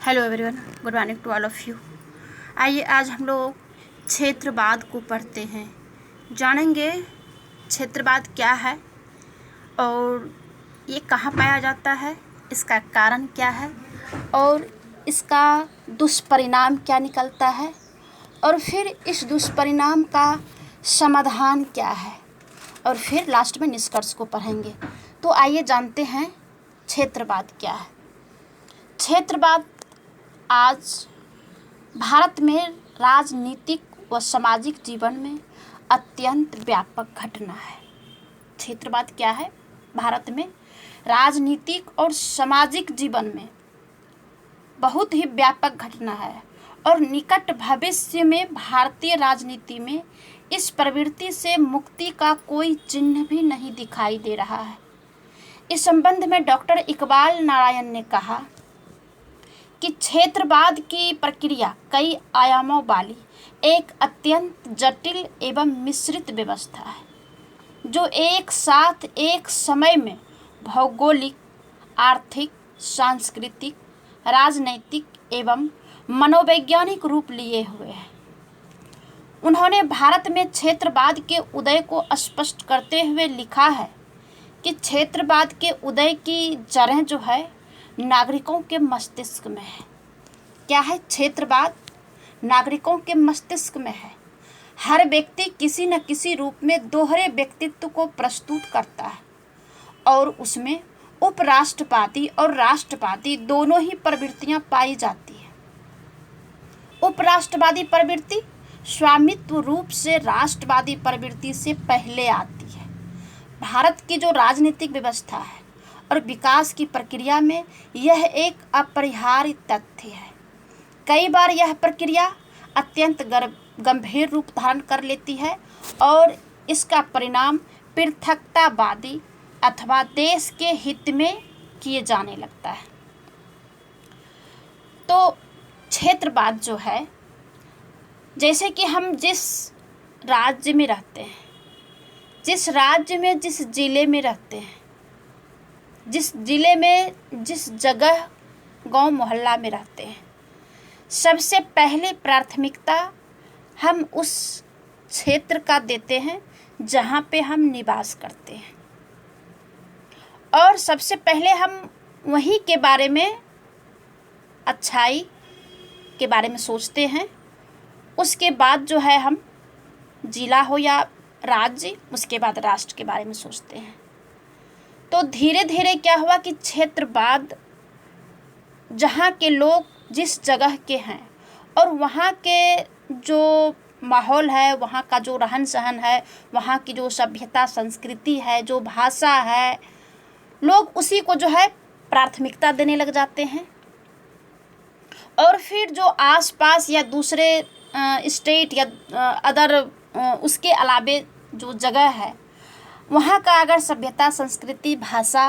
Hello everyone, good morning to all of you. आइए आज हम लोग क्षेत्रवाद को पढ़ते हैं, जानेंगे क्षेत्रवाद क्या है और ये कहाँ पाया जाता है, इसका कारण क्या है और इसका दुष्परिणाम क्या निकलता है और फिर इस दुष्परिणाम का समाधान क्या है और फिर लास्ट में निष्कर्ष को पढ़ेंगे। तो आइए जानते हैं क्षेत्रवाद क्या है। क्षेत्रवाद आज भारत में राजनीतिक व सामाजिक जीवन में अत्यंत व्यापक घटना है। क्षेत्रवाद क्या है? भारत में राजनीतिक और सामाजिक जीवन में बहुत ही व्यापक घटना है और निकट भविष्य में भारतीय राजनीति में इस प्रवृत्ति से मुक्ति का कोई चिन्ह भी नहीं दिखाई दे रहा है। इस संबंध में डॉक्टर इकबाल नारायण ने कहा कि क्षेत्रवाद की प्रक्रिया कई आयामों वाली एक अत्यंत जटिल एवं मिश्रित व्यवस्था है जो एक साथ एक समय में भौगोलिक, आर्थिक, सांस्कृतिक, राजनैतिक एवं मनोवैज्ञानिक रूप लिए हुए है। उन्होंने भारत में क्षेत्रवाद के उदय को स्पष्ट करते हुए लिखा है कि क्षेत्रवाद के उदय की जड़ें जो है नागरिकों के मस्तिष्क में है। क्या है क्षेत्रवाद? नागरिकों के मस्तिष्क में है। हर व्यक्ति किसी न किसी रूप में दोहरे व्यक्तित्व को प्रस्तुत करता है और उसमें उपराष्ट्रवादी और राष्ट्रवादी दोनों ही प्रवृत्तियां पाई जाती है। उपराष्ट्रवादी प्रवृत्ति स्वामित्व रूप से राष्ट्रवादी प्रवृत्ति से पहले आती है। भारत की जो राजनीतिक व्यवस्था है और विकास की प्रक्रिया में यह एक अपरिहार्य तथ्य है। कई बार यह प्रक्रिया अत्यंत गंभीर रूप धारण कर लेती है और इसका परिणाम पृथकतावादी अथवा देश के हित में किए जाने लगता है। तो क्षेत्रवाद जो है, जैसे कि हम जिस राज्य में रहते हैं, जिस राज्य में जिस जिले में रहते हैं, जिस जिले में जिस जगह गांव मोहल्ला में रहते हैं, सबसे पहले प्राथमिकता हम उस क्षेत्र का देते हैं जहां पे हम निवास करते हैं और सबसे पहले हम वहीं के बारे में, अच्छाई के बारे में सोचते हैं। उसके बाद जो है हम जिला हो या राज्य, उसके बाद राष्ट्र के बारे में सोचते हैं। तो धीरे धीरे क्या हुआ कि क्षेत्रवाद जहाँ के लोग जिस जगह के हैं और वहाँ के जो माहौल है, वहाँ का जो रहन सहन है, वहाँ की जो सभ्यता संस्कृति है, जो भाषा है, लोग उसी को जो है प्राथमिकता देने लग जाते हैं। और फिर जो आसपास या दूसरे स्टेट या अदर उसके अलावे जो जगह है, वहाँ का अगर सभ्यता संस्कृति भाषा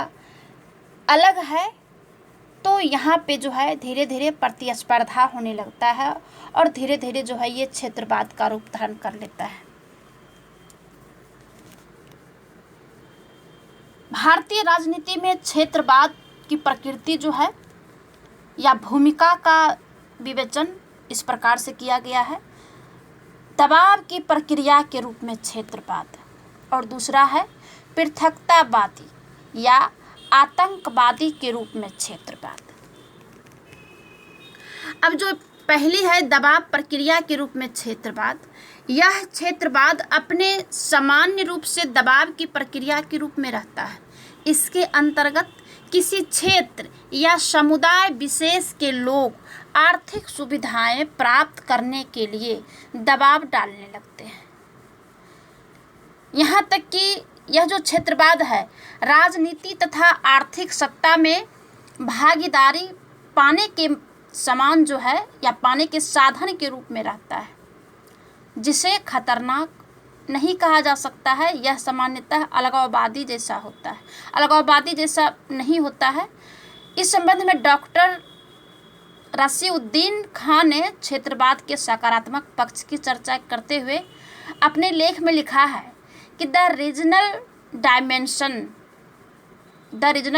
अलग है तो यहाँ पे जो है धीरे धीरे प्रतिस्पर्धा होने लगता है और धीरे धीरे जो है ये क्षेत्रवाद का रूप धारण कर लेता है। भारतीय राजनीति में क्षेत्रवाद की प्रकृति जो है या भूमिका का विवेचन इस प्रकार से किया गया है। दबाव की प्रक्रिया के रूप में क्षेत्रवाद और दूसरा है पृथकतावादी या आतंकवादी के रूप में क्षेत्रवाद। अब जो पहली है दबाव प्रक्रिया के रूप में क्षेत्रवाद, यह क्षेत्रवाद अपने सामान्य रूप से दबाव की प्रक्रिया के रूप में रहता है। इसके अंतर्गत किसी क्षेत्र या समुदाय विशेष के लोग आर्थिक सुविधाएं प्राप्त करने के लिए दबाव डालने लगते हैं। यहाँ तक कि यह जो क्षेत्रवाद है राजनीति तथा आर्थिक सत्ता में भागीदारी पाने के समान जो है या पाने के साधन के रूप में रहता है, जिसे खतरनाक नहीं कहा जा सकता है। यह सामान्यतः अलगाववादी जैसा होता है, अलगाववादी जैसा नहीं होता है। इस संबंध में डॉक्टर रशीउद्दीन खान ने क्षेत्रवाद के सकारात्मक पक्ष की चर्चा करते हुए अपने लेख में लिखा है कि द रीजनल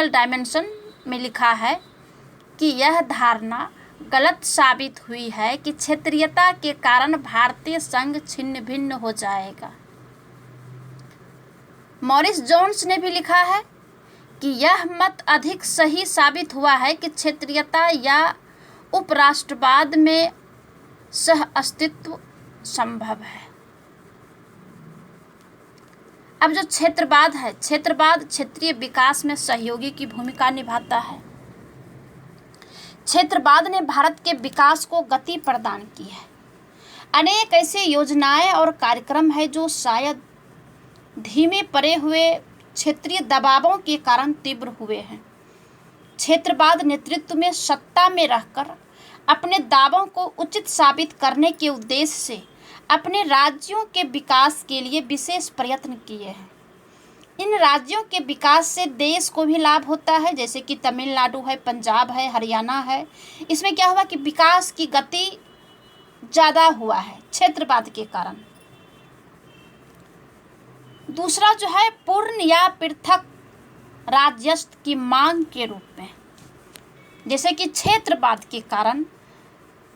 डायमेंशन में लिखा है कि यह धारणा गलत साबित हुई है कि क्षेत्रीयता के कारण भारतीय संघ छिन्न भिन्न हो जाएगा। मॉरिस जोन्स ने भी लिखा है कि यह मत अधिक सही साबित हुआ है कि क्षेत्रीयता या उपराष्ट्रवाद में सह अस्तित्व संभव है। अब जो क्षेत्रवाद है, क्षेत्रवाद क्षेत्रीय विकास में सहयोगी की भूमिका निभाता है। क्षेत्रवाद ने भारत के विकास को गति प्रदान की है। अनेक ऐसे योजनाएं और कार्यक्रम है जो शायद धीमे पड़े हुए क्षेत्रीय दबावों के कारण तीव्र हुए हैं। क्षेत्रवाद नेतृत्व में सत्ता में रहकर अपने दावों को उचित साबित करने के उद्देश्य से अपने राज्यों के विकास के लिए विशेष प्रयत्न किए हैं। इन राज्यों के विकास से देश को भी लाभ होता है, जैसे कि तमिलनाडु है, पंजाब है, हरियाणा है। इसमें क्या हुआ कि विकास की गति ज़्यादा हुआ है क्षेत्रवाद के कारण। दूसरा जो है पूर्ण या पृथक राज्यत्व की मांग के रूप में, जैसे कि क्षेत्रवाद के कारण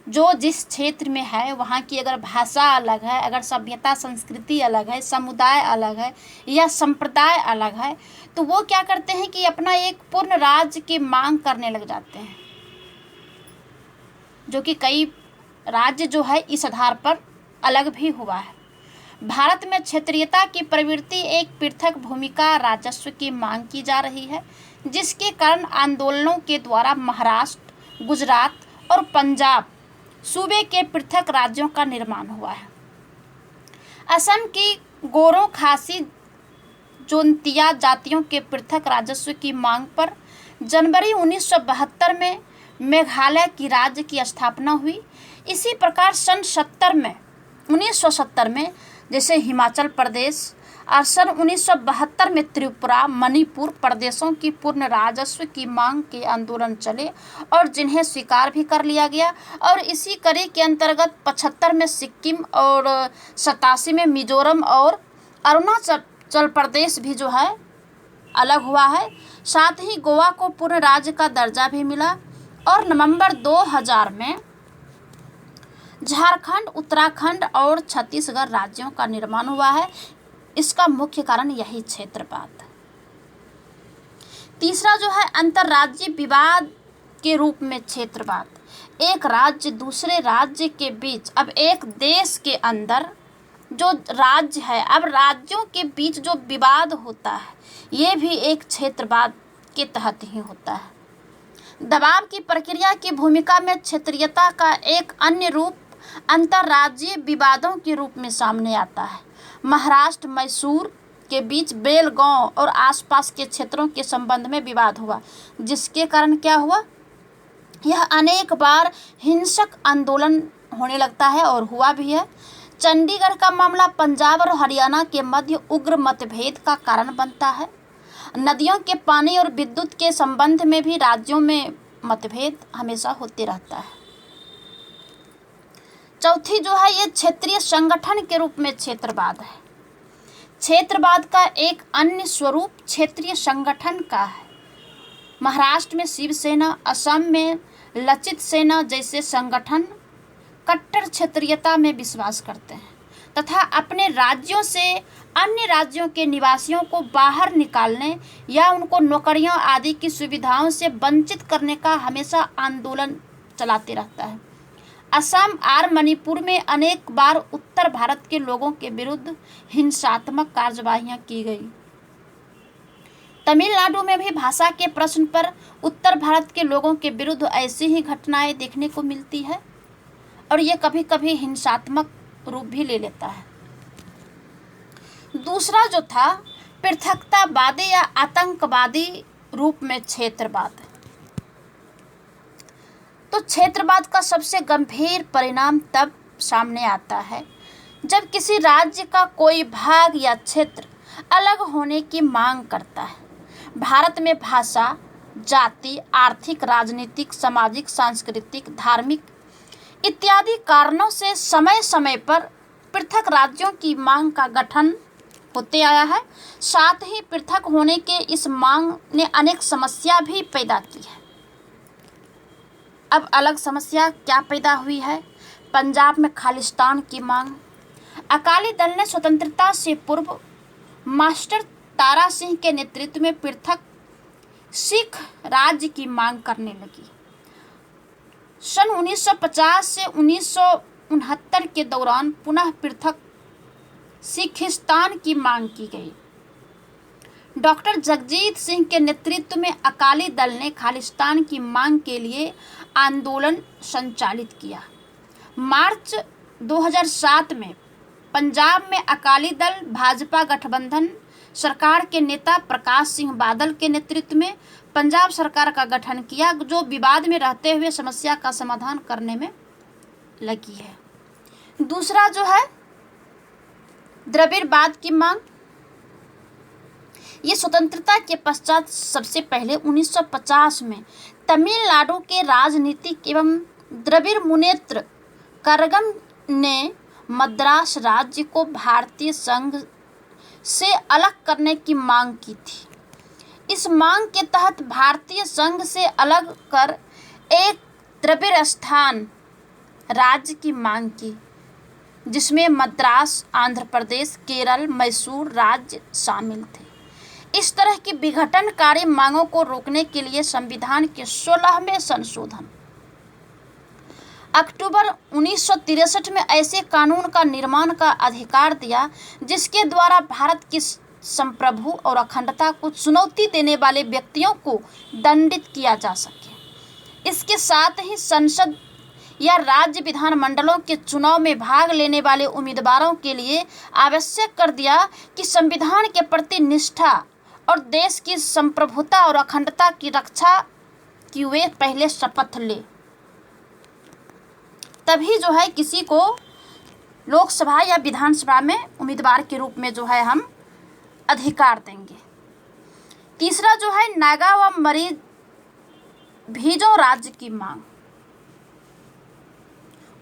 जो जिस क्षेत्र में है वहाँ की अगर भाषा अलग है, अगर सभ्यता संस्कृति अलग है, समुदाय अलग है या संप्रदाय अलग है, तो वो क्या करते हैं कि अपना एक पूर्ण राज्य की मांग करने लग जाते हैं, जो कि कई राज्य जो है इस आधार पर अलग भी हुआ है। भारत में क्षेत्रीयता की प्रवृत्ति एक पृथक भूमिका राजस्व की मांग की जा रही है, जिसके कारण आंदोलनों के द्वारा महाराष्ट्र, गुजरात और पंजाब सूबे के पृथक राज्यों का निर्माण हुआ है। असम की गोरों, खासी, जोंतिया जातियों के पृथक राजस्व की मांग पर जनवरी 1972 में मेघालय की राज्य की स्थापना हुई। इसी प्रकार सन 1970 में जैसे हिमाचल प्रदेश और सन 1972 में त्रिपुरा, मणिपुर प्रदेशों की पूर्ण राजस्व की मांग के आंदोलन चले और जिन्हें स्वीकार भी कर लिया गया। और इसी कड़ी के अंतर्गत 75 में सिक्किम और 87 में मिजोरम और अरुणाचल प्रदेश भी जो है अलग हुआ है। साथ ही गोवा को पूर्ण राज्य का दर्जा भी मिला। और नवंबर 2000 में झारखंड, उत्तराखंड और छत्तीसगढ़ राज्यों का निर्माण हुआ है। इसका मुख्य कारण यही क्षेत्रवाद। तीसरा जो है अंतर्राज्यीय विवाद के रूप में क्षेत्रवाद। एक राज्य दूसरे राज्य के बीच, अब एक देश के अंदर जो राज्य है, अब राज्यों के बीच जो विवाद होता है, ये भी एक क्षेत्रवाद के तहत ही होता है। दबाव की प्रक्रिया की भूमिका में क्षेत्रीयता का एक अन्य रूप अंतर्राज्यीय विवादों के रूप में सामने आता है। महाराष्ट्र, मैसूर के बीच बेलगांव और आसपास के क्षेत्रों के संबंध में विवाद हुआ, जिसके कारण क्या हुआ, यह अनेक बार हिंसक आंदोलन होने लगता है और हुआ भी है। चंडीगढ़ का मामला पंजाब और हरियाणा के मध्य उग्र मतभेद का कारण बनता है। नदियों के पानी और विद्युत के संबंध में भी राज्यों में मतभेद हमेशा होते रहता है। चौथी जो है ये क्षेत्रीय संगठन के रूप में क्षेत्रवाद है। क्षेत्रवाद का एक अन्य स्वरूप क्षेत्रीय संगठन का है। महाराष्ट्र में शिवसेना, असम में लचित सेना जैसे संगठन कट्टर क्षेत्रीयता में विश्वास करते हैं तथा अपने राज्यों से अन्य राज्यों के निवासियों को बाहर निकालने या उनको नौकरियों आदि की सुविधाओं से वंचित करने का हमेशा आंदोलन चलाते रहता है। असम और मणिपुर में अनेक बार उत्तर भारत के लोगों के विरुद्ध हिंसात्मक कार्यवाहियां की गई। तमिलनाडु में भी भाषा के प्रश्न पर उत्तर भारत के लोगों के विरुद्ध ऐसी ही घटनाएं देखने को मिलती है और ये कभी कभी हिंसात्मक रूप भी ले लेता है। दूसरा जो था पृथकतावादी या आतंकवादी रूप में क्षेत्रवाद। तो क्षेत्रवाद का सबसे गंभीर परिणाम तब सामने आता है जब किसी राज्य का कोई भाग या क्षेत्र अलग होने की मांग करता है। भारत में भाषा, जाति, आर्थिक, राजनीतिक, सामाजिक, सांस्कृतिक, धार्मिक इत्यादि कारणों से समय समय पर पृथक राज्यों की मांग का गठन होते आया है। साथ ही पृथक होने के इस मांग ने अनेक समस्या भी पैदा की है। अब अलग समस्या क्या पैदा हुई है? पंजाब में खालिस्तान की मांग। अकाली दल ने स्वतंत्रता से पूर्व मास्टर तारा सिंह के नेतृत्व में पृथक सिख राज्य की मांग करने लगी। सन 1950 से 1969 के दौरान पुनः पृथक सिखिस्तान की मांग की गई। डॉक्टर जगजीत सिंह के नेतृत्व में अकाली दल ने खालिस्तान की मांग के लिए आंदोलन संचालित किया। मार्च 2007 में पंजाब में अकाली दल भाजपा गठबंधन सरकार के नेता प्रकाश सिंह बादल के नेतृत्व में पंजाब सरकार का गठन किया, जो विवाद में रहते हुए समस्या का समाधान करने में लगी है। दूसरा जो है द्रविड़वाद की मांग। ये स्वतंत्रता के पश्चात सबसे पहले 1950 में तमिलनाडु के राजनीतिक एवं द्रविड़ मुनेत्र करगम ने मद्रास राज्य को भारतीय संघ से अलग करने की मांग की थी। इस मांग के तहत भारतीय संघ से अलग कर एक द्रविड़ स्थान राज्य की मांग की, जिसमें मद्रास, आंध्र प्रदेश, केरल, मैसूर राज्य शामिल थे। इस तरह की विघटनकारी मांगों को रोकने के लिए संविधान के 16वें संशोधन अक्टूबर 1963 में ऐसे कानून का निर्माण का अधिकार दिया, जिसके द्वारा भारत की संप्रभु और अखंडता को चुनौती देने वाले व्यक्तियों को दंडित किया जा सके। इसके साथ ही संसद या राज्य विधानमंडलों के चुनाव में भाग लेने वाले उम्मीदवारों के लिए आवश्यक कर दिया कि संविधान के प्रति निष्ठा और देश की संप्रभुता और अखंडता की रक्षा की वे पहले शपथ ले, तभी जो है किसी को लोकसभा या विधानसभा में उम्मीदवार के रूप में जो है हम अधिकार देंगे। तीसरा जो है नागा व मिजो राज्य की मांग।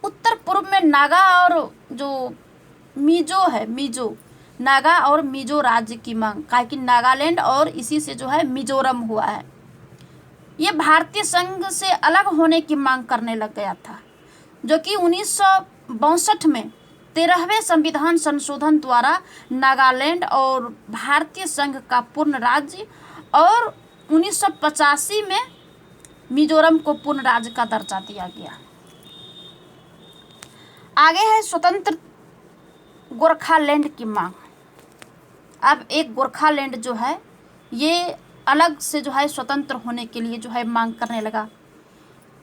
उत्तर पूर्व में नागा और जो मिजो नागा और मिजो राज्य की मांग, काहे कि नागालैंड और इसी से जो है मिजोरम हुआ है। ये भारतीय संघ से अलग होने की मांग करने लग गया था, जो कि 1962 में 13वें संविधान संशोधन द्वारा नागालैंड और भारतीय संघ का पूर्ण राज्य और 1985 में मिजोरम को पूर्ण राज्य का दर्जा दिया गया। आगे है स्वतंत्र गोरखालैंड की मांग। अब एक गोरखालैंड जो है ये अलग से जो है स्वतंत्र होने के लिए जो है मांग करने लगा।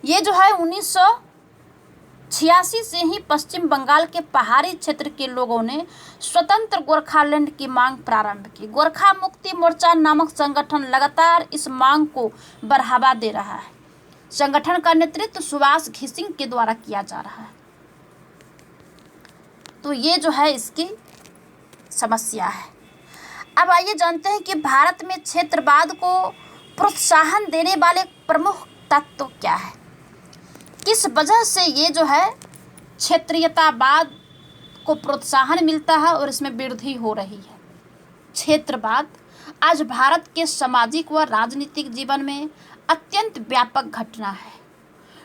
ये जो है 1986 से ही पश्चिम बंगाल के पहाड़ी क्षेत्र के लोगों ने स्वतंत्र गोरखालैंड की मांग प्रारंभ की। गोरखा मुक्ति मोर्चा नामक संगठन लगातार इस मांग को बढ़ावा दे रहा है। संगठन का नेतृत्व सुभाष घिसिंग के द्वारा किया जा रहा है। तो ये जो है इसकी समस्या है। अब आइए जानते हैं कि भारत में क्षेत्रवाद को प्रोत्साहन देने वाले प्रमुख तत्व क्या है, किस वजह से ये जो है क्षेत्रीयतावाद को प्रोत्साहन मिलता है और इसमें वृद्धि हो रही है। क्षेत्रवाद आज भारत के सामाजिक व राजनीतिक जीवन में अत्यंत व्यापक घटना है।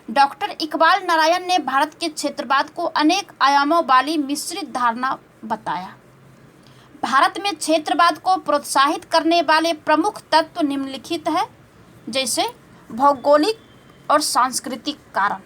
डॉक्टर इकबाल नारायण ने भारत के क्षेत्रवाद को अनेक आयामों वाली मिश्रित धारणा बताया। भारत में क्षेत्रवाद को प्रोत्साहित करने वाले प्रमुख तत्व निम्नलिखित है, जैसे भौगोलिक और सांस्कृतिक कारण।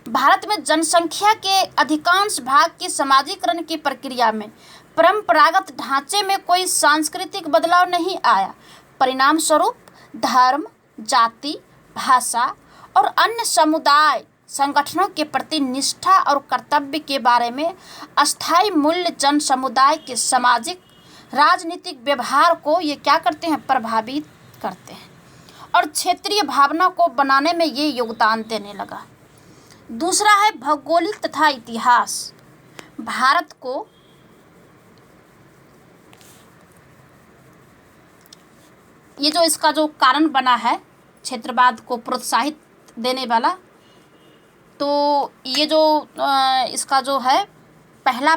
भारत में जनसंख्या के अधिकांश भाग की समाजीकरण की प्रक्रिया में परंपरागत ढांचे में कोई सांस्कृतिक बदलाव नहीं आया। परिणाम स्वरूप धर्म, जाति, भाषा और अन्य समुदाय संगठनों के प्रति निष्ठा और कर्तव्य के बारे में अस्थायी मूल्य जन समुदाय के सामाजिक राजनीतिक व्यवहार को ये क्या करते हैं, प्रभावित करते हैं और क्षेत्रीय भावना को बनाने में ये योगदान देने लगा। दूसरा है भौगोलिक तथा इतिहास। भारत को ये जो इसका जो कारण बना है क्षेत्रवाद को प्रोत्साहित देने वाला, तो ये जो इसका जो है पहला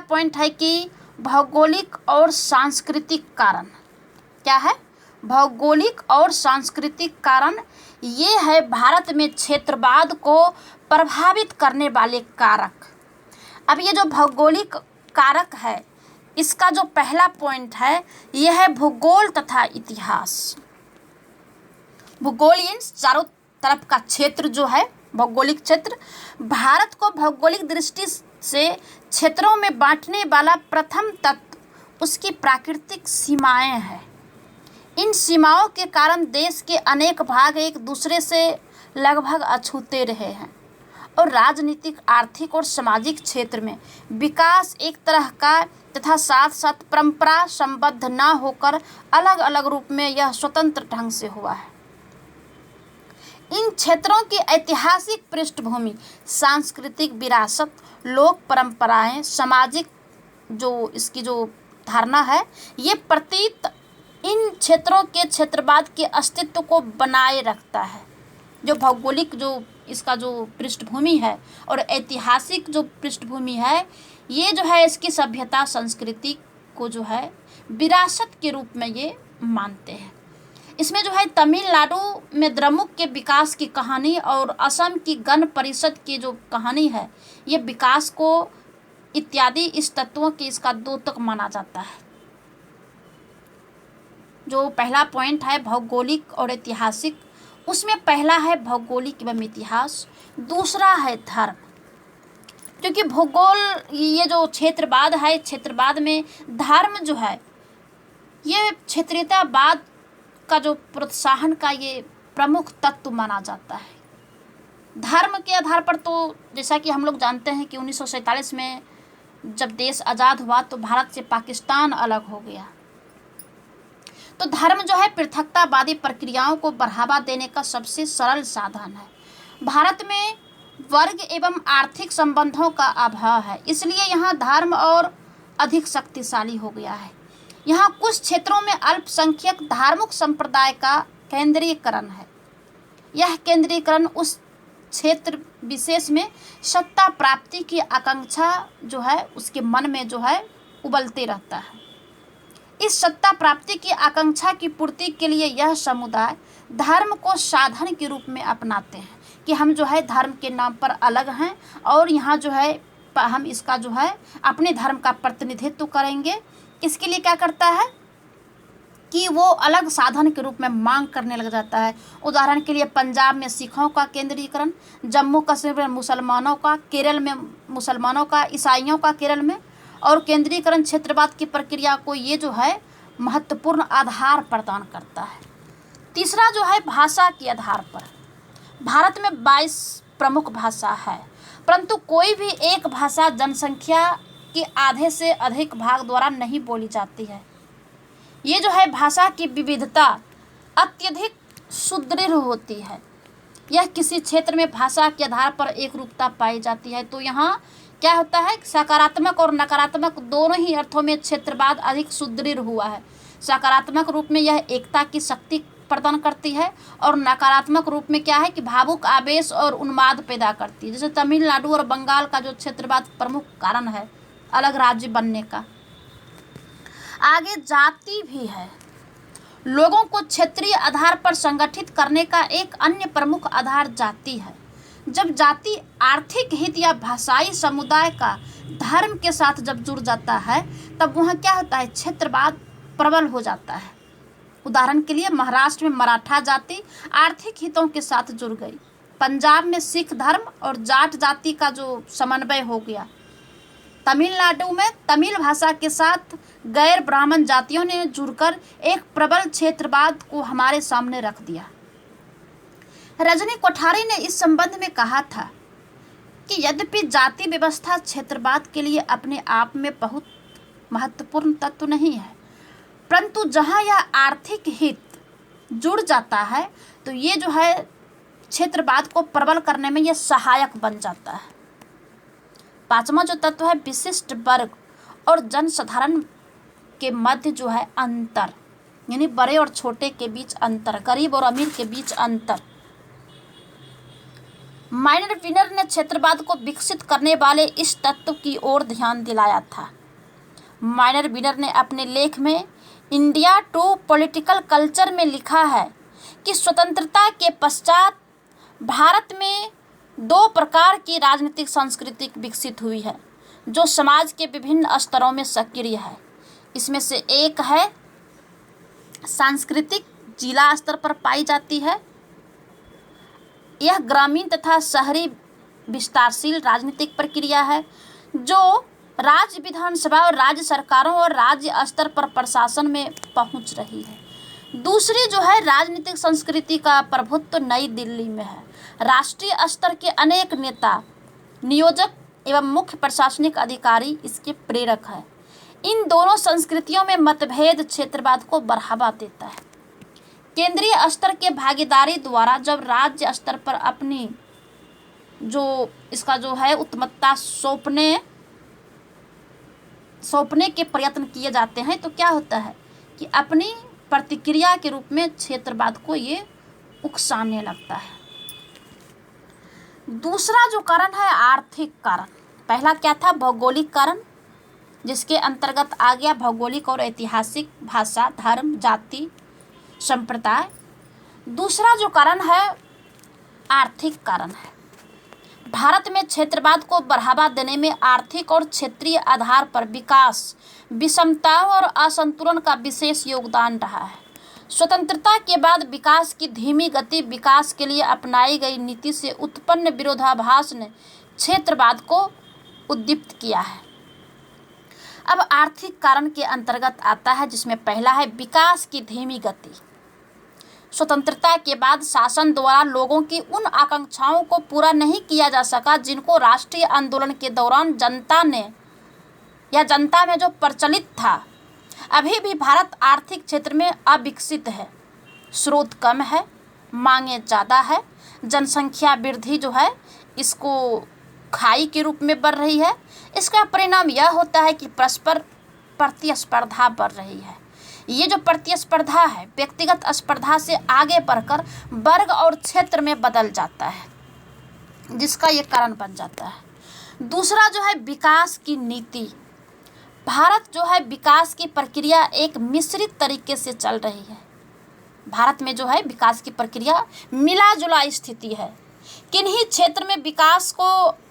पॉइंट है कि भौगोलिक और सांस्कृतिक कारण क्या है, भौगोलिक और सांस्कृतिक कारण ये है भारत में क्षेत्रवाद को प्रभावित करने वाले कारक। अब ये जो भौगोलिक कारक है, इसका जो पहला पॉइंट है यह है भूगोल तथा इतिहास। भूगोल मीन्स चारों तरफ का क्षेत्र जो है, भौगोलिक क्षेत्र। भारत को भौगोलिक दृष्टि से क्षेत्रों में बांटने वाला प्रथम तत्व उसकी प्राकृतिक सीमाएं हैं। इन सीमाओं के कारण देश के अनेक भाग एक दूसरे से लगभग अछूते रहे हैं और राजनीतिक, आर्थिक और सामाजिक क्षेत्र में विकास एक तरह का तथा साथ साथ परंपरा संबद्ध न होकर अलग अलग रूप में यह स्वतंत्र ढंग से हुआ है। इन क्षेत्रों की ऐतिहासिक पृष्ठभूमि, सांस्कृतिक विरासत, लोक परंपराएं, सामाजिक जो इसकी जो धारणा है, ये प्रतीत इन क्षेत्रों के क्षेत्रवाद के अस्तित्व को बनाए रखता है। जो भौगोलिक जो इसका जो पृष्ठभूमि है और ऐतिहासिक जो पृष्ठभूमि है, ये जो है इसकी सभ्यता संस्कृति को जो है विरासत के रूप में ये मानते हैं। इसमें जो है तमिलनाडु में द्रमुक के विकास की कहानी और असम की गण परिषद की जो कहानी है, ये विकास को इत्यादि इस तत्वों के इसका द्योतक माना जाता है। जो पहला पॉइंट है भौगोलिक और ऐतिहासिक, उसमें पहला है भौगोलिक एवं इतिहास, दूसरा है धर्म। क्योंकि भूगोल ये जो क्षेत्रवाद है, क्षेत्रवाद में धर्म जो है ये क्षेत्रीयतावाद का जो प्रोत्साहन का ये प्रमुख तत्व माना जाता है। धर्म के आधार पर तो जैसा कि हम लोग जानते हैं कि 1947 में जब देश आज़ाद हुआ तो भारत से पाकिस्तान अलग हो गया। तो धर्म जो है पृथकतावादी प्रक्रियाओं को बढ़ावा देने का सबसे सरल साधन है। भारत में वर्ग एवं आर्थिक संबंधों का अभाव है, इसलिए यहाँ धर्म और अधिक शक्तिशाली हो गया है। यहाँ कुछ क्षेत्रों में अल्पसंख्यक धार्मिक संप्रदाय का केंद्रीकरण है। यह केंद्रीकरण उस क्षेत्र विशेष में सत्ता प्राप्ति की आकांक्षा जो है उसके मन में जो है उबलते रहता है। इस सत्ता प्राप्ति की आकांक्षा की पूर्ति के लिए यह समुदाय धर्म को साधन के रूप में अपनाते हैं कि हम जो है धर्म के नाम पर अलग हैं और यहाँ जो है हम इसका जो है अपने धर्म का प्रतिनिधित्व करेंगे। इसके लिए क्या करता है कि वो अलग साधन के रूप में मांग करने लग जाता है। उदाहरण के लिए पंजाब में सिखों का केंद्रीकरण, जम्मू कश्मीर में मुसलमानों का, केरल में मुसलमानों का, ईसाइयों का केरल में, और केंद्रीकरण क्षेत्रवाद की प्रक्रिया को ये जो है महत्वपूर्ण आधार प्रदान करता है। तीसरा जो है भाषा के आधार पर, भारत में 22 प्रमुख भाषा है, परंतु कोई भी एक भाषा जनसंख्या के आधे से अधिक भाग द्वारा नहीं बोली जाती है। ये जो है भाषा की विविधता अत्यधिक सुदृढ़ होती है। यह किसी क्षेत्र में भाषा के आधार पर एक रूपता पाई जाती है तो यहाँ क्या होता है, सकारात्मक और नकारात्मक दोनों ही अर्थों में क्षेत्रवाद अधिक सुदृढ़ हुआ है। सकारात्मक रूप में यह एकता की शक्ति प्रदान करती है और नकारात्मक रूप में क्या है कि भावुक आवेश और उन्माद पैदा करती है। जैसे तमिलनाडु और बंगाल का जो क्षेत्रवाद प्रमुख कारण है अलग राज्य बनने का। आगे जाति भी है। लोगों को क्षेत्रीय आधार पर संगठित करने का एक अन्य प्रमुख आधार जाति है। जब जाति आर्थिक हित या भाषाई समुदाय का धर्म के साथ जब जुड़ जाता है तब वहाँ क्या होता है, क्षेत्रवाद प्रबल हो जाता है। उदाहरण के लिए महाराष्ट्र में मराठा जाति आर्थिक हितों के साथ जुड़ गई। पंजाब में सिख धर्म और जाट जाति का जो समन्वय हो गया। तमिलनाडु में तमिल भाषा के साथ गैर ब्राह्मण जातियों ने जुड़कर एक प्रबल क्षेत्रवाद को हमारे सामने रख दिया। रजनी कोठारी ने इस संबंध में कहा था कि यद्यपि जाति व्यवस्था क्षेत्रवाद के लिए अपने आप में बहुत महत्वपूर्ण तत्व नहीं है, परंतु जहाँ यह आर्थिक हित जुड़ जाता है तो ये जो है क्षेत्रवाद को प्रबल करने में यह सहायक बन जाता है। पांचवा जो तत्व है विशिष्ट वर्ग और जनसाधारण के मध्य जो है अंतर, यानी बड़े और छोटे के बीच अंतर, गरीब और अमीर के बीच अंतर। माइनर विनर ने क्षेत्रवाद को विकसित करने वाले इस तत्व की ओर ध्यान दिलाया था। माइनर विनर ने अपने लेख में इंडिया टू पॉलिटिकल कल्चर में लिखा है कि स्वतंत्रता के पश्चात भारत में दो प्रकार की राजनीतिक संस्कृति विकसित हुई है जो समाज के विभिन्न स्तरों में सक्रिय है। इसमें से एक है सांस्कृतिक, जिला स्तर पर पाई जाती है। यह ग्रामीण तथा शहरी विस्तारशील राजनीतिक प्रक्रिया है जो राज्य विधानसभा और राज्य सरकारों और राज्य स्तर पर प्रशासन में पहुंच रही है। दूसरी जो है राजनीतिक संस्कृति का प्रभुत्व नई दिल्ली में है। राष्ट्रीय स्तर के अनेक नेता, नियोजक एवं मुख्य प्रशासनिक अधिकारी इसके प्रेरक है। इन दोनों संस्कृतियों में मतभेद क्षेत्रवाद को बढ़ावा देता है। केंद्रीय स्तर के भागीदारी द्वारा जब राज्य स्तर पर अपनी जो इसका जो है उत्तमता सौंपने के प्रयत्न किए जाते हैं तो क्या होता है कि अपनी प्रतिक्रिया के रूप में क्षेत्रवाद को ये उकसाने लगता है। दूसरा जो कारण है आर्थिक कारण। पहला क्या था? भौगोलिक कारण, जिसके अंतर्गत आ गया भौगोलिक और ऐतिहासिक, भाषा, धर्म, जाति, संप्रदाय। दूसरा जो कारण है आर्थिक कारण है। भारत में क्षेत्रवाद को बढ़ावा देने में आर्थिक और क्षेत्रीय आधार पर विकास, विषमताओं और असंतुलन का विशेष योगदान रहा है। स्वतंत्रता के बाद विकास की धीमी गति, विकास के लिए अपनाई गई नीति से उत्पन्न विरोधाभास ने क्षेत्रवाद को उद्दीप्त किया है। अब आर्थिक कारण के अंतर्गत आता है जिसमें पहला है विकास की धीमी गति। स्वतंत्रता के बाद शासन द्वारा लोगों की उन आकांक्षाओं को पूरा नहीं किया जा सका जिनको राष्ट्रीय आंदोलन के दौरान जनता में जो प्रचलित था। अभी भी भारत आर्थिक क्षेत्र में अविकसित है, स्रोत कम है, मांगे ज़्यादा है, जनसंख्या वृद्धि जो है इसको खाई के रूप में बढ़ रही है। इसका परिणाम यह होता है कि परस्पर प्रतिस्पर्धा बढ़ रही है। ये जो प्रतिस्पर्धा है व्यक्तिगत स्पर्धा से आगे बढ़कर वर्ग और क्षेत्र में बदल जाता है, जिसका ये कारण बन जाता है। दूसरा जो है विकास की नीति। भारत जो है विकास की प्रक्रिया एक मिश्रित तरीके से चल रही है। भारत में जो है विकास की प्रक्रिया मिला जुला स्थिति है। किन्हीं क्षेत्र में विकास को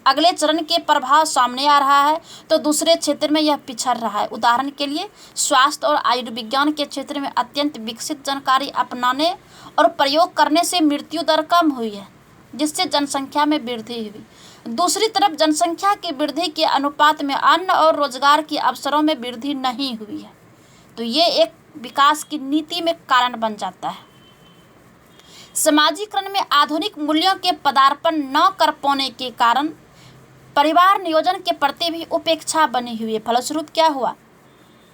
अगले चरण के प्रभाव सामने आ रहा है तो दूसरे क्षेत्र में यह पिछड़ रहा है। उदाहरण के लिए स्वास्थ्य और आयुर्विज्ञान के क्षेत्र में अत्यंत विकसित जानकारी अपनाने और प्रयोग करने से मृत्यु दर कम हुई है, जिससे जनसंख्या में वृद्धि हुई। दूसरी तरफ जनसंख्या की वृद्धि के अनुपात में अन्न और रोजगार के अवसरों में वृद्धि नहीं हुई है। तो ये एक विकास की नीति में कारण बन जाता है। समाजीकरण में आधुनिक मूल्यों के पदार्पण न कर पाने के कारण परिवार नियोजन के प्रति भी उपेक्षा बनी हुई है। फलस्वरूप क्या हुआ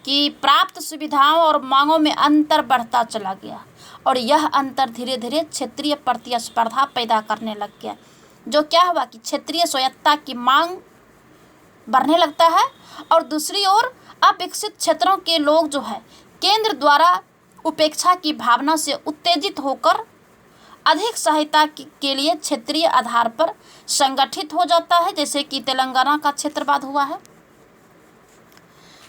कि प्राप्त सुविधाओं और मांगों में अंतर बढ़ता चला गया और यह अंतर धीरे धीरे क्षेत्रीय प्रतिस्पर्धा पैदा करने लग गया। जो क्या हुआ कि क्षेत्रीय स्वायत्तता की मांग बढ़ने लगता है और दूसरी ओर अविकसित क्षेत्रों के लोग जो है केंद्र द्वारा उपेक्षा की भावना से उत्तेजित होकर अधिक सहायता के लिए क्षेत्रीय आधार पर संगठित हो जाता है, जैसे कि तेलंगाना का क्षेत्रवाद हुआ है।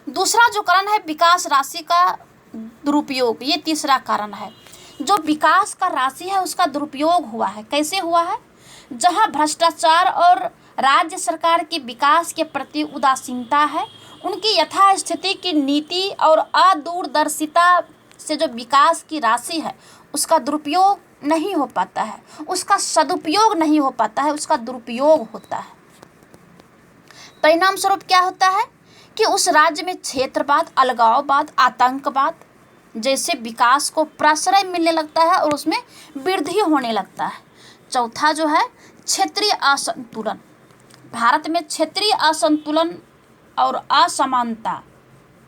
दूसरा जो कारण है विकास राशि का दुरुपयोग। ये तीसरा कारण है। जो विकास का राशि है उसका दुरुपयोग हुआ है। कैसे हुआ है? जहां भ्रष्टाचार और राज्य सरकार की विकास के प्रति उदासीनता है, उनकी यथास्थिति की नीति और अदूरदर्शिता से जो विकास की राशि है उसका दुरुपयोग नहीं हो पाता है, उसका सदुपयोग नहीं हो पाता है, उसका दुरुपयोग होता है। परिणाम स्वरूप क्या होता है कि उस राज्य में क्षेत्रवाद, अलगाववाद, आतंकवाद जैसे विकास को प्रश्रय मिलने लगता है और उसमें वृद्धि होने लगता है। चौथा जो है क्षेत्रीय असंतुलन। भारत में क्षेत्रीय असंतुलन और असमानता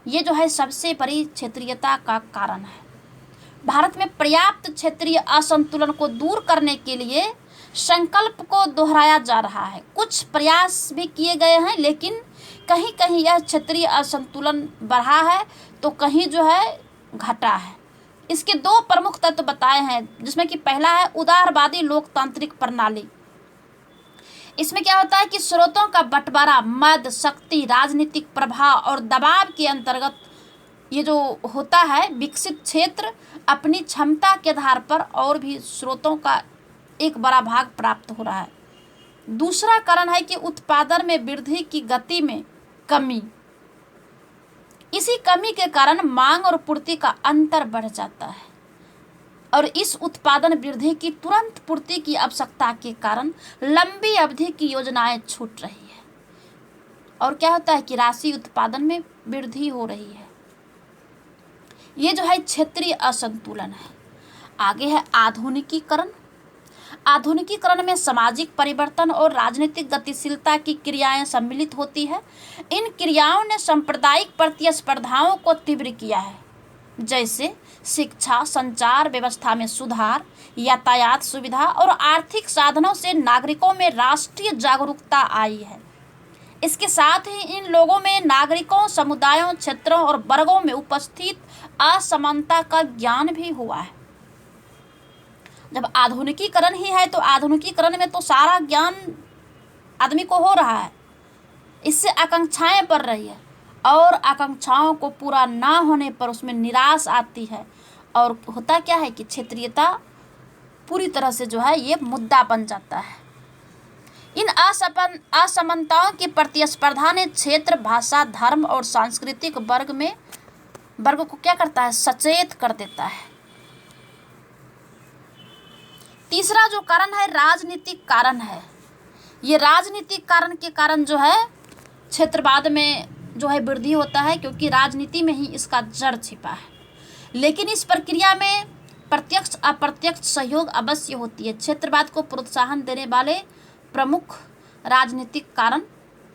ये जो है सबसे बड़ी क्षेत्रीयता का कारण है। भारत में पर्याप्त क्षेत्रीय असंतुलन को दूर करने के लिए संकल्प को दोहराया जा रहा है। कुछ प्रयास भी किए गए हैं, लेकिन कहीं कहीं यह क्षेत्रीय असंतुलन बढ़ा है तो कहीं जो है घटा है। इसके दो प्रमुख तत्व बताए हैं, जिसमें कि पहला है उदारवादी लोकतांत्रिक प्रणाली। इसमें क्या होता है कि स्रोतों का बंटवारा मद, शक्ति, राजनीतिक प्रभाव और दबाव के अंतर्गत ये जो होता है विकसित क्षेत्र अपनी क्षमता के आधार पर और भी स्रोतों का एक बड़ा भाग प्राप्त हो रहा है। दूसरा कारण है कि उत्पादन में वृद्धि की गति में कमी। इसी कमी के कारण मांग और पूर्ति का अंतर बढ़ जाता है और इस उत्पादन वृद्धि की तुरंत पूर्ति की आवश्यकता के कारण लंबी अवधि की योजनाएं छूट रही है। और क्या होता है कि राशि उत्पादन में वृद्धि हो रही है। ये जो है क्षेत्रीय असंतुलन है। आगे है आधुनिकीकरण। आधुनिकीकरण में सामाजिक परिवर्तन और राजनीतिक गतिशीलता की क्रियाएं सम्मिलित होती है। इन क्रियाओं ने सांप्रदायिक प्रतिस्पर्धाओं को तीव्र किया है, जैसे शिक्षा, संचार व्यवस्था में सुधार, यातायात सुविधा और आर्थिक साधनों से नागरिकों में राष्ट्रीय जागरूकता आई है। इसके साथ ही इन लोगों में नागरिकों, समुदायों, क्षेत्रों और वर्गों में उपस्थित असमानता का ज्ञान भी हुआ है। जब आधुनिकीकरण ही है तो आधुनिकीकरण में तो सारा ज्ञान आदमी को हो रहा है। इससे आकांक्षाएं बढ़ रही है और आकांक्षाओं को पूरा ना होने पर उसमें निराश आती है और होता क्या है कि क्षेत्रीयता पूरी तरह से जो है ये मुद्दा बन जाता है। इन असमानताओं की प्रतिस्पर्धा ने क्षेत्र, भाषा, धर्म और सांस्कृतिक वर्ग को क्या करता है, सचेत कर देता है। तीसरा जो कारण है राजनीतिक कारण है। ये राजनीतिक कारण के कारण जो है क्षेत्रवाद में जो है वृद्धि होता है, क्योंकि राजनीति में ही इसका जड़ छिपा है। लेकिन इस प्रक्रिया में प्रत्यक्ष अप्रत्यक्ष सहयोग अवश्य होती है। क्षेत्रवाद को प्रोत्साहन देने वाले प्रमुख राजनीतिक कारण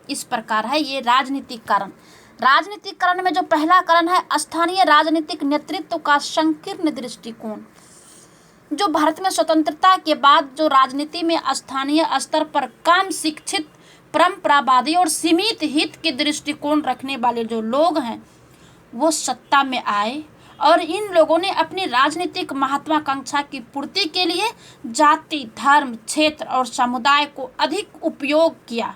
इस प्रकार है। ये राजनीतिक कारण में जो पहला कारण है स्थानीय राजनीतिक नेतृत्व का संकीर्ण दृष्टिकोण। जो भारत में स्वतंत्रता के बाद जो राजनीति में स्थानीय स्तर पर कम शिक्षित, परंपरावादी और सीमित हित के दृष्टिकोण रखने वाले जो लोग हैं वो सत्ता में आए और इन लोगों ने अपनी राजनीतिक महत्वाकांक्षा की पूर्ति के लिए जाति, धर्म, क्षेत्र और समुदाय को अधिक उपयोग किया।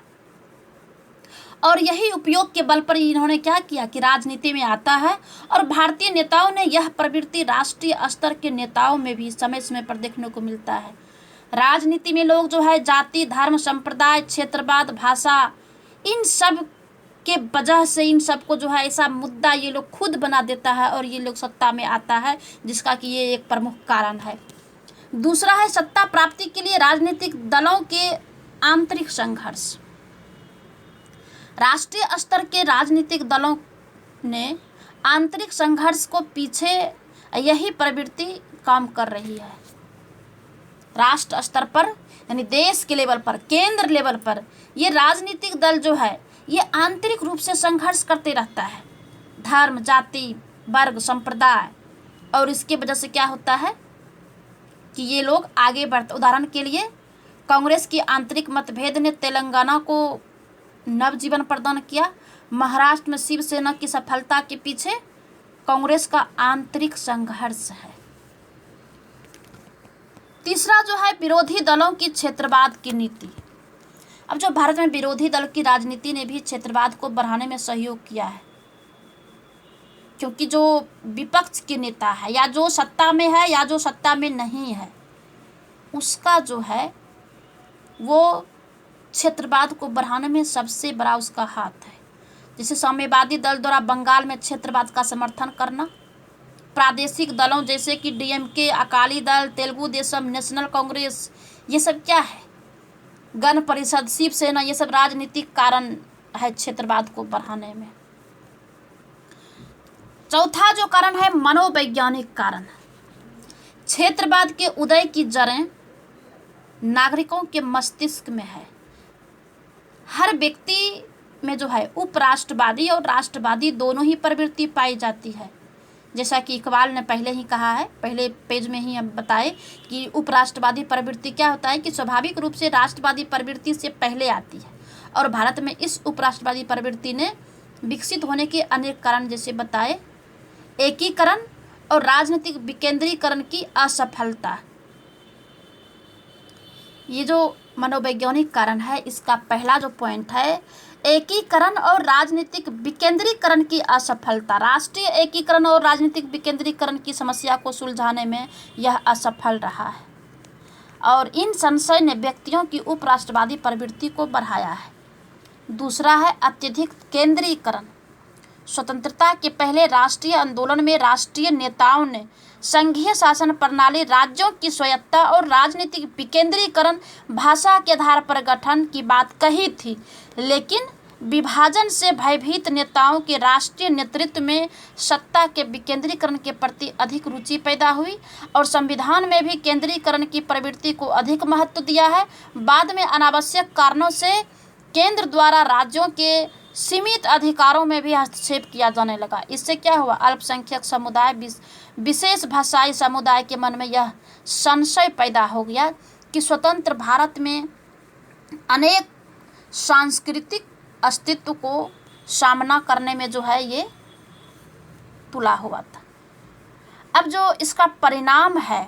और यही उपयोग के बल पर इन्होंने क्या किया कि राजनीति में आता है। और भारतीय नेताओं ने यह प्रवृत्ति राष्ट्रीय स्तर के नेताओं में भी समय समय पर देखने को मिलता है। राजनीति में लोग जो है जाति, धर्म, संप्रदाय, क्षेत्रवाद, भाषा, इन सब के वजह से इन सबको जो है ऐसा मुद्दा ये लोग खुद बना देता है और ये लोग सत्ता में आता है, जिसका कि ये एक प्रमुख कारण है। दूसरा है सत्ता प्राप्ति के लिए राजनीतिक दलों के आंतरिक संघर्ष। राष्ट्रीय स्तर के राजनीतिक दलों ने आंतरिक संघर्ष को पीछे यही प्रवृत्ति काम कर रही है। राष्ट्र स्तर पर यानी देश के लेवल पर, केंद्र लेवल पर ये राजनीतिक दल जो है ये आंतरिक रूप से संघर्ष करते रहता है। धर्म, जाति, वर्ग, संप्रदाय, और इसके वजह से क्या होता है कि ये लोग आगे बढ़ते। उदाहरण के लिए कांग्रेस की आंतरिक मतभेद ने तेलंगाना को नवजीवन प्रदान किया। महाराष्ट्र में शिवसेना की सफलता के पीछे कांग्रेस का आंतरिक संघर्ष है। तीसरा जो है विरोधी दलों की क्षेत्रवाद की नीति। अब जो भारत में विरोधी दल की राजनीति ने भी क्षेत्रवाद को बढ़ाने में सहयोग किया है, क्योंकि जो विपक्ष के नेता है या जो सत्ता में है या जो सत्ता में नहीं है उसका जो है वो क्षेत्रवाद को बढ़ाने में सबसे बड़ा उसका हाथ है। जैसे साम्यवादी दल द्वारा बंगाल में क्षेत्रवाद का समर्थन करना, प्रादेशिक दलों जैसे कि डीएमके, अकाली दल, तेलुगु देशम, नेशनल कांग्रेस, ये सब क्या है, गण परिषद, शिवसेना, ये सब राजनीतिक कारण है क्षेत्रवाद को बढ़ाने में। चौथा जो कारण है मनोवैज्ञानिक कारण। क्षेत्रवाद के उदय की जड़ें नागरिकों के मस्तिष्क में है। हर व्यक्ति में जो है उपराष्ट्रवादी और राष्ट्रवादी दोनों ही प्रवृत्ति पाई जाती है। जैसा कि इकबाल ने पहले ही कहा है, पहले पेज में ही हम बताए कि उपराष्ट्रवादी प्रवृत्ति क्या होता है कि स्वाभाविक रूप से राष्ट्रवादी प्रवृत्ति से पहले आती है। और भारत में इस उपराष्ट्रवादी प्रवृत्ति ने विकसित होने के अनेक कारण जैसे बताए, एकीकरण और राजनीतिक विकेंद्रीकरण की असफलता। ये जो मनोवैज्ञानिक कारण है इसका पहला जो पॉइंट है एकीकरण और राजनीतिक विकेंद्रीकरण की असफलता। राष्ट्रीय एकीकरण और राजनीतिक विकेंद्रीकरण की समस्या को सुलझाने में यह असफल रहा है और इन संशय ने व्यक्तियों की उपराष्ट्रवादी प्रवृत्ति को बढ़ाया है। दूसरा है अत्यधिक केंद्रीकरण। स्वतंत्रता के पहले राष्ट्रीय आंदोलन में राष्ट्रीय नेताओं ने संघीय शासन प्रणाली, राज्यों की स्वायत्तता और राजनीतिक विकेंद्रीकरण, भाषा के आधार पर गठन की बात कही थी, लेकिन विभाजन से भयभीत नेताओं के राष्ट्रीय नेतृत्व में सत्ता के विकेंद्रीकरण के प्रति अधिक रुचि पैदा हुई और संविधान में भी केंद्रीकरण की प्रवृत्ति को अधिक महत्व दिया है। बाद में अनावश्यक कारणों से केंद्र द्वारा राज्यों के सीमित अधिकारों में भी हस्तक्षेप किया जाने लगा। इससे क्या हुआ? अल्पसंख्यक समुदाय, विशेष भाषाई समुदाय के मन में यह संशय पैदा हो गया कि स्वतंत्र भारत में अनेक सांस्कृतिक अस्तित्व को सामना करने में जो है ये तुला हुआ था। अब जो इसका परिणाम है